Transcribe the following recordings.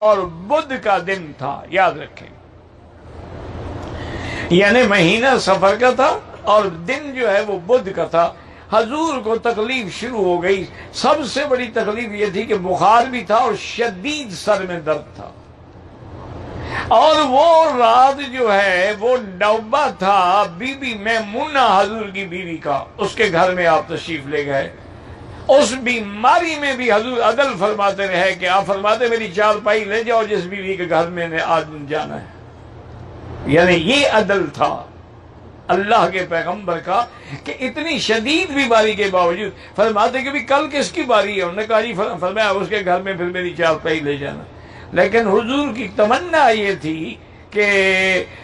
اور بدھ کا دن تھا، یاد رکھیں، یعنی مہینہ سفر کا تھا اور دن جو ہے وہ بدھ کا تھا۔ حضور کو تکلیف شروع ہو گئی۔ سب سے بڑی تکلیف یہ تھی کہ بخار بھی تھا اور شدید سر میں درد تھا، اور وہ رات جو ہے وہ نوبہ تھا بی بی میمونہ حضور کی بیوی کا، اس کے گھر میں آپ تشریف لے گئے۔ اس بیماری میں بھی حضور عدل فرماتے رہے کہ آپ فرماتے میری چارپائی لے جاؤ جس بیوی کے گھر میں نے آج جانا ہے، یعنی یہ عدل تھا اللہ کے پیغمبر کا کہ اتنی شدید بیماری کے باوجود فرماتے کہ بھی کل کس کی باری ہے، انہوں نے کہا جی فرمایا اس کے گھر میں پھر میری چارپائی لے جانا۔ لیکن حضور کی تمنا یہ تھی کہ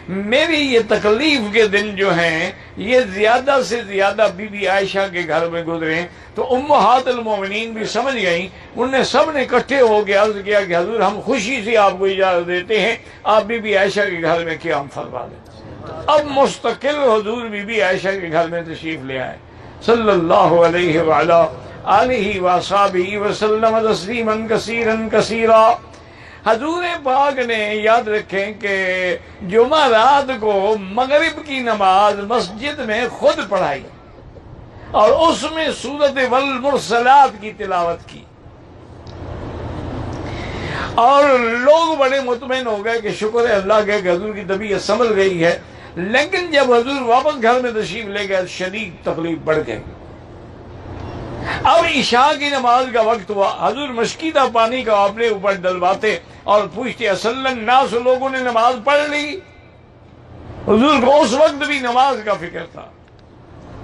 میری یہ تکلیف کے دن جو ہیں یہ زیادہ سے زیادہ بی بی عائشہ کے گھر میں گزریں۔ تو امہات المومنین بھی سمجھ گئیں، انہوں نے سب نے اکٹھے ہو کے عرض کیا کہ حضور ہم خوشی سے آپ کو اجازت دیتے ہیں، آپ بی بی عائشہ کے گھر میں قیام فرما لیں۔ اب مستقل حضور بی بی عائشہ کے گھر میں تشریف لے آئے صلی اللہ علیہ وعلا آلہ وصحبہ وسلم تسلیما کثیرا کثیرا۔ حضور پاک نے یاد رکھیں کہ جمعہ رات کو مغرب کی نماز مسجد میں خود پڑھائی اور اس میں سورۃ والمرسلات کی تلاوت کی، اور لوگ بڑے مطمئن ہو گئے کہ شکر ہے اللہ کے کہ حضور کی طبیعت سنبھل گئی ہے۔ لیکن جب حضور واپس گھر میں تشریف لے گئے شدید تکلیف بڑھ گئی۔ اب عشاء کی نماز کا وقت ہوا، حضور مشکیدہ پانی کا اپنے اوپر ڈلواتے اور پوچھتے اصل الناس، لوگوں نے نماز پڑھ لی؟ حضور کو اس وقت بھی نماز کا فکر تھا۔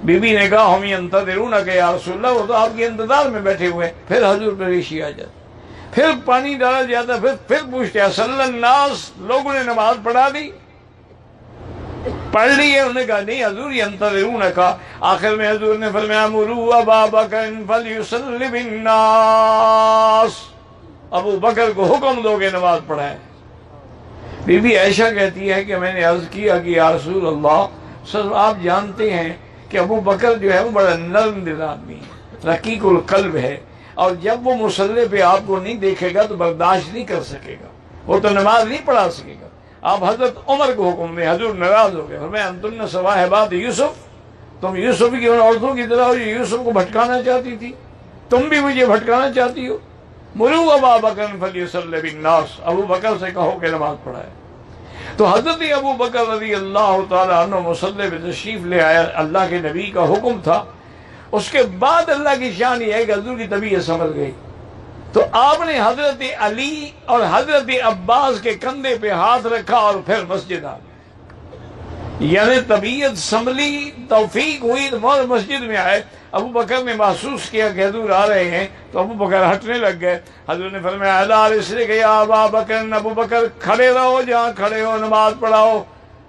بی بی نے کہا ہم ینتظرونک یا رسول اللہ، وہ تو آپ کے انتظار میں بیٹھے ہوئے۔ پھر حضور پریشی آ جاتی، پھر پانی ڈالا جاتا، پھر پوچھتے اصل الناس، لوگوں نے نماز پڑھا دی؟ پڑھ لی ہے؟ انہوں نے کہا نہیں حضور ینتظرونک۔ آخر میں حضور نے فرمایا مروا ابا بکر فلیصلی بالناس، ابو بکر کو حکم دو کہ نماز پڑھائے۔ بی بی عائشہ کہتی ہے کہ میں نے عرض کیا کہ یا رسول اللہ سر آپ جانتے ہیں کہ ابو بکر جو ہے وہ بڑا نرم دل آدمی ہے، رقیق القلب ہے، اور جب وہ مصلی پہ آپ کو نہیں دیکھے گا تو برداشت نہیں کر سکے گا، وہ تو نماز نہیں پڑھا سکے گا۔ آپ حضرت عمر کو حکم دیں۔ حضور ناراض ہو گئے، فرمایا انتن صواحبات یوسف، تم یوسف کی ان عورتوں کی طرح ہو جو یوسف کو بھٹکانا چاہتی تھی، تم بھی مجھے بھٹکانا چاہتی ہو۔ مروا ابا بکر فلیصلی بالناس، ابو بکر سے کہو کہ نماز پڑھائے۔ تو حضرت ابو بکر رضی اللہ تعالیٰ عنہ مصلی پہ تشریف لے آیا، اللہ کے نبی کا حکم تھا۔ اس کے بعد اللہ کی شان یہ ہے کہ حضور کی طبیعت سنبھل گئی، تو آپ نے حضرت علی اور حضرت عباس کے کندھے پہ ہاتھ رکھا اور پھر مسجد آ گئے، یعنی طبیعت سنبھلی، توفیق ہوئی تو فوراً مسجد میں آئے۔ ابو بکر نے محسوس کیا کہ حضور آ رہے ہیں تو ابو بکر ہٹنے لگ گئے۔ حضور نے فرمایا الا رسلک یا ابا بکر، ابو بکر کھڑے رہو جہاں کھڑے ہو، نماز پڑھاؤ۔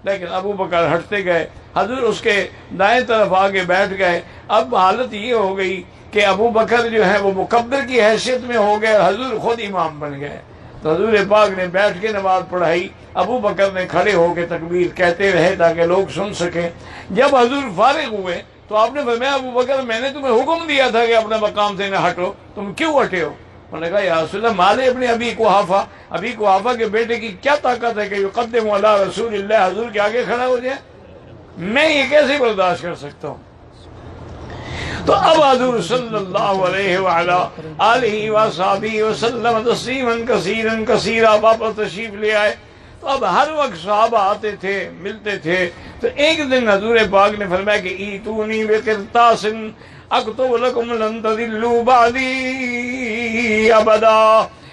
لیکن ابو بکر ہٹتے گئے، حضور اس کے دائیں طرف آگے بیٹھ گئے۔ اب حالت یہ ہو گئی کہ ابو بکر جو ہے وہ مکبر کی حیثیت میں ہو گئے، حضور خود امام بن گئے۔ تو حضور پاک نے بیٹھ کے نماز پڑھائی، ابو بکر نے کھڑے ہو کے تکبیر کہتے رہے تاکہ لوگ سن سکیں۔ جب حضور فارغ ہوئے تو آپ نے فرمایا ابو بکر میں نے تمہیں حکم دیا تھا کہ اپنے مقام سے نہ ہٹو، تم کیوں ہٹے ہو؟ انہوں نے کہا یا رسول اللہ مالے ابن ابی قحافہ، ابی قحافہ کے بیٹے کی کیا طاقت ہے کہ یقدم علی رسول اللہ، حضور کے آگے کھڑا ہو جائے؟ میں یہ کیسے برداشت کر سکتا ہوں؟ تو اب حضور صلی اللہ علیہ وعلا آلہ وصحبہ وسلم تسلیما کثیرا کثیرا واپس تشریف لے آئے۔ تو اب ہر وقت صحابہ آتے تھے، ملتے تھے۔ تو ایک دن حضور پاک نے فرمایا کہ ایتونی بقرطاس اکتب لکم لن تضلوا بعدی ابدا،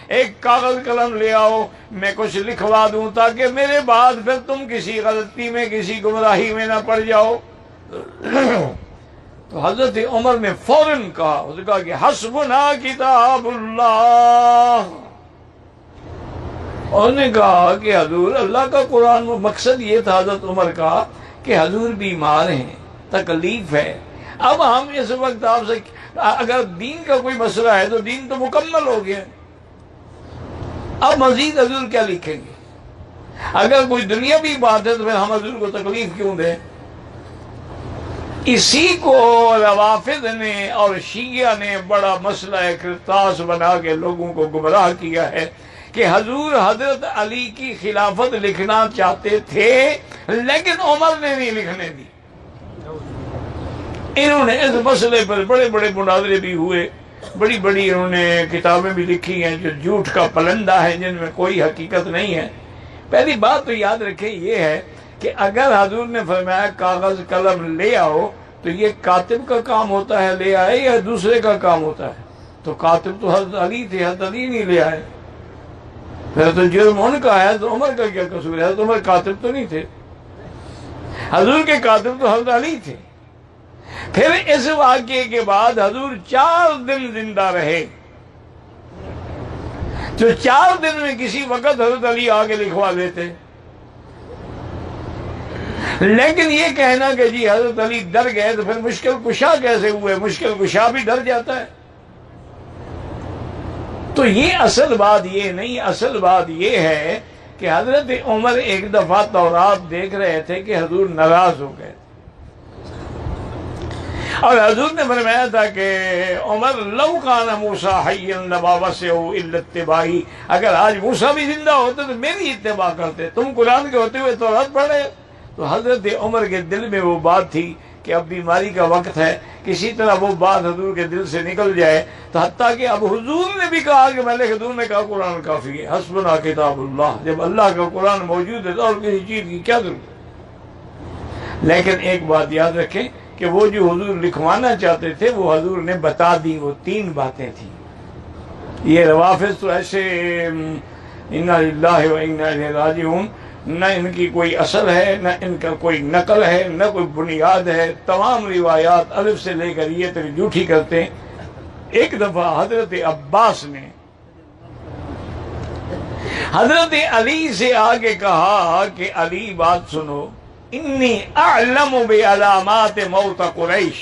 ایک کاغذ قلم لے آؤ، میں کچھ لکھوا دوں تاکہ میرے بعد پھر تم کسی غلطی میں کسی گمراہی میں نہ پڑ جاؤ۔ تو حضرت عمر نے فوراً کہا، اس نے کہا کہ حسبنا کتاب اللہ۔ اور نے کہا کہ حضور اللہ کا قرآن، وہ مقصد یہ تھا حضرت عمر کا کہ حضور بیمار ہیں، تکلیف ہے۔ اب ہم اس وقت آپ سے اگر دین کا کوئی مسئلہ ہے تو دین تو مکمل ہو گیا، اب مزید حضور کیا لکھیں گے؟ اگر کوئی دنیاوی بات ہے تو پھر ہم حضور کو تکلیف کیوں دیں؟ اسی کو روافض نے اور شیعہ نے بڑا مسئلہ قرطاس بنا کے لوگوں کو گمراہ کیا ہے کہ حضور حضرت علی کی خلافت لکھنا چاہتے تھے لیکن عمر نے نہیں لکھنے دی۔ انہوں نے اس مسئلے پر بڑے بڑے مناظرے بھی ہوئے، بڑی بڑی انہوں نے کتابیں بھی لکھی ہیں جو جھوٹ کا پلندہ ہے، جن میں کوئی حقیقت نہیں ہے۔ پہلی بات تو یاد رکھیں یہ ہے کہ اگر حضور نے فرمایا کاغذ قلم لے آؤ تو یہ کاتب کا کام ہوتا ہے لے آئے یا دوسرے کا کام ہوتا ہے؟ تو کاتب تو حضرت علی تھے، حضرت علی نہیں لے آئے، پھر تو جرم ان کا ہے، تو عمر کا کیا قصور ہے؟ حضرت عمر کاتب تو نہیں تھے، حضور کے کاتب تو حضرت علی تھے۔ پھر اس واقعے کے بعد حضور 4 دن زندہ رہے، تو 4 دن میں کسی وقت حضرت علی آگے لکھوا لیتے، لیکن یہ کہنا کہ جی حضرت علی ڈر گئے تو پھر مشکل کشا کیسے ہوئے؟ مشکل کشا بھی ڈر جاتا ہے۔ تو یہ اصل بات یہ نہیں، اصل بات یہ ہے کہ حضرت عمر ایک دفعہ تورات دیکھ رہے تھے کہ حضور ناراض ہو گئے، اور حضور نے فرمایا تھا کہ عمر لو کان موسیٰ حیا لما وسعہ الا اتباعی، اگر آج موسیٰ بھی زندہ ہوتے تو میری اتباع کرتے، تم قرآن کے ہوتے ہوئے تورات پڑھ رہے۔ تو حضرت عمر کے دل میں وہ بات تھی کہ اب بیماری کا وقت ہے، کسی طرح وہ بات حضور کے دل سے نکل جائے، تو حتیٰ کہ اب حضور نے بھی کہا کہ میں نے حضور نے کہا قرآن کافی ہے، حسبنا کتاب اللہ، جب اللہ کا قرآن موجود ہے تو اور کسی چیز کی کیا ضرورت؟ لیکن ایک بات یاد رکھیں کہ وہ جو حضور لکھوانا چاہتے تھے وہ حضور نے بتا دی، وہ 3 باتیں تھیں۔ یہ روافض تو ایسے انا للہ و انا الیہ راجعون، نہ ان کی کوئی اصل ہے، نہ ان کا کوئی نقل ہے، نہ کوئی بنیاد ہے، تمام روایات الف سے لے کر یہ تک جھوٹی کرتے ہیں۔ ایک دفعہ حضرت عباس نے حضرت علی سے آگے کہا کہ علی بات سنو، انی اعلم بعلامات موت قریش،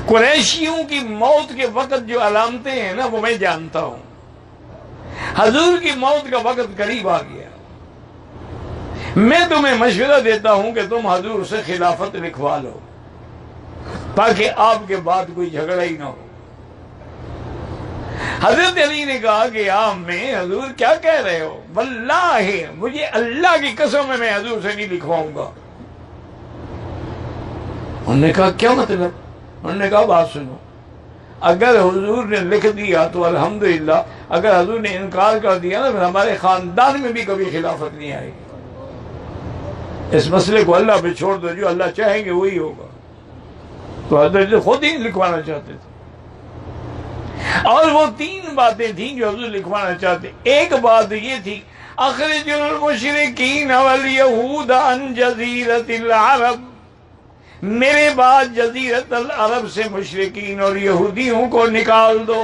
قریشیوں کی موت کے وقت جو علامتیں ہیں نا وہ میں جانتا ہوں، حضور کی موت کا وقت قریب آ گیا، میں تمہیں مشورہ دیتا ہوں کہ تم حضور سے خلافت لکھوا لو تاکہ آپ کے بعد کوئی جھگڑا ہی نہ ہو۔ حضرت علی نے کہا کہ میں حضور کیا کہہ رہے ہو؟ واللہ مجھے اللہ کی قسم ہے میں حضور سے نہیں لکھواؤں گا۔ انہوں نے کہا کیا مطلب؟ انہوں نے کہا بات سنو، اگر حضور نے لکھ دیا تو الحمدللہ، اگر حضور نے انکار کر دیا نا پھر ہمارے خاندان میں بھی کبھی خلافت نہیں آئے گی۔ اس مسئلے کو اللہ پہ چھوڑ دو، جو اللہ چاہیں گے وہی ہوگا۔ تو حضرت خود ہی لکھوانا چاہتے تھے، اور وہ 3 باتیں تھیں جو حضور لکھوانا چاہتے۔ ایک بات یہ تھی اخرج المشرکین والیہود عن جزیرۃ العرب، میرے بعد جزیرت العرب سے مشرکین اور یہودیوں کو نکال دو۔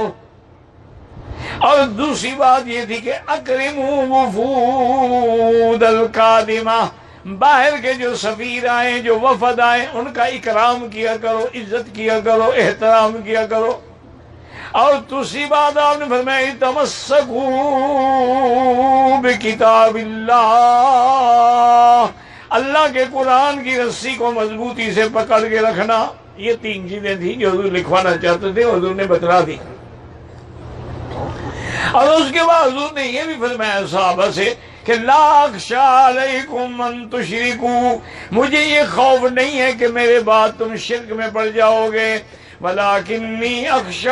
اور دوسری بات یہ تھی کہ اکرموا وفود القادمہ، باہر کے جو سفیر آئیں، جو وفد آئیں، ان کا اکرام کیا کرو، عزت کیا کرو، احترام کیا کرو۔ اور دوسری بات آپ نے فرمایا تمسکوا بکتاب اللہ، اللہ کے قرآن کی رسی کو مضبوطی سے پکڑ کے رکھنا۔ یہ 3 چیزیں تھیں جو حضور لکھوانا چاہتے تھے، حضور نے بتلا دی۔ اور اس کے بعد حضور نے یہ بھی فرمایا صحابہ سے کہ لا اخشی علیکم ان تشرکوا، مجھے یہ خوف نہیں ہے کہ میرے بعد تم شرک میں پڑ جاؤ گے، ولکنی اخشی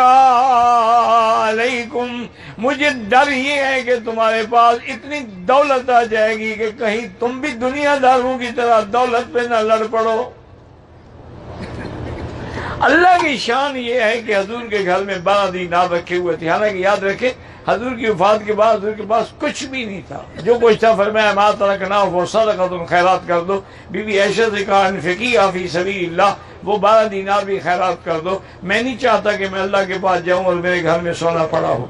علیکم، مجھے ڈر یہ ہے کہ تمہارے پاس اتنی دولت آ جائے گی کہ کہیں تم بھی دنیا داروں کی طرح دولت پہ نہ لڑ پڑو۔ اللہ کی شان یہ ہے کہ حضور کے گھر میں 12 دینار رکھے ہوئے تھے، حالانکہ یاد رکھے حضور کی وفات کے بعد حضور کے پاس کچھ بھی نہیں تھا، جو کچھ تھا فرمایا ما ترکنا وہ صدقہ، تم خیرات کر دو۔ بی بی عائشہ سے کہا انفقیہا فی سبیل اللہ، وہ 12 دینار بھی خیرات کر دو، میں نہیں چاہتا کہ میں اللہ کے پاس جاؤں اور میرے گھر میں سونا پڑا ہو۔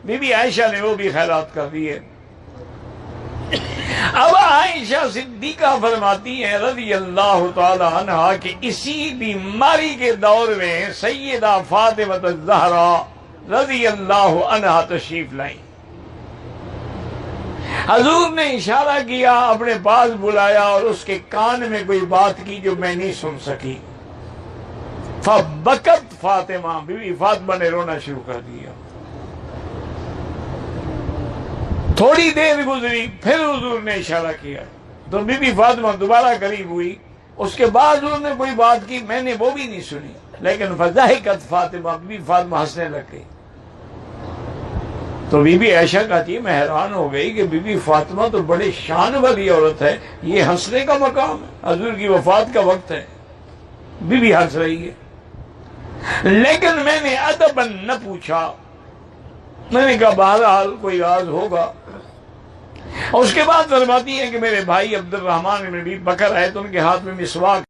بی بی عائشہ نے وہ بھی خیرات کر دی ہے۔ اب عائشہ صدیقہ فرماتی ہیں رضی اللہ تعالی عنہا کہ اسی بیماری کے دور میں سیدہ فاطمہ الزہرا رضی اللہ عنہا تشریف لائیں۔ حضور نے اشارہ کیا، اپنے پاس بلایا اور اس کے کان میں کوئی بات کی جو میں نہیں سن سکی۔ فبکت فاطمہ، بی بی فاطمہ نے رونا شروع کر دیا۔ تھوڑی دیر گزری، پھر حضور نے اشارہ کیا تو بی بی فاطمہ دوبارہ قریب ہوئی۔ اس کے بعد حضور نے کوئی بات کی، میں نے وہ بھی نہیں سنی، لیکن فضحکت فاطمہ، بی بی فاطمہ ہنسنے لگ گئی۔ تو بی بی عائشہ کہتی ہے میں حیران ہو گئی کہ بی بی فاطمہ تو بڑے شان والی عورت ہے، یہ ہنسنے کا مقام ہے، حضور کی وفات کا وقت ہے، بی بی ہنس رہی ہے۔ لیکن میں نے ادباً نہ پوچھا، میں نے کہا بہرحال کوئی راز ہوگا۔ اور اس کے بعد فرماتی ہے کہ میرے بھائی عبد الرحمن بن ابی بکر آئے تو ان کے ہاتھ میں مسواک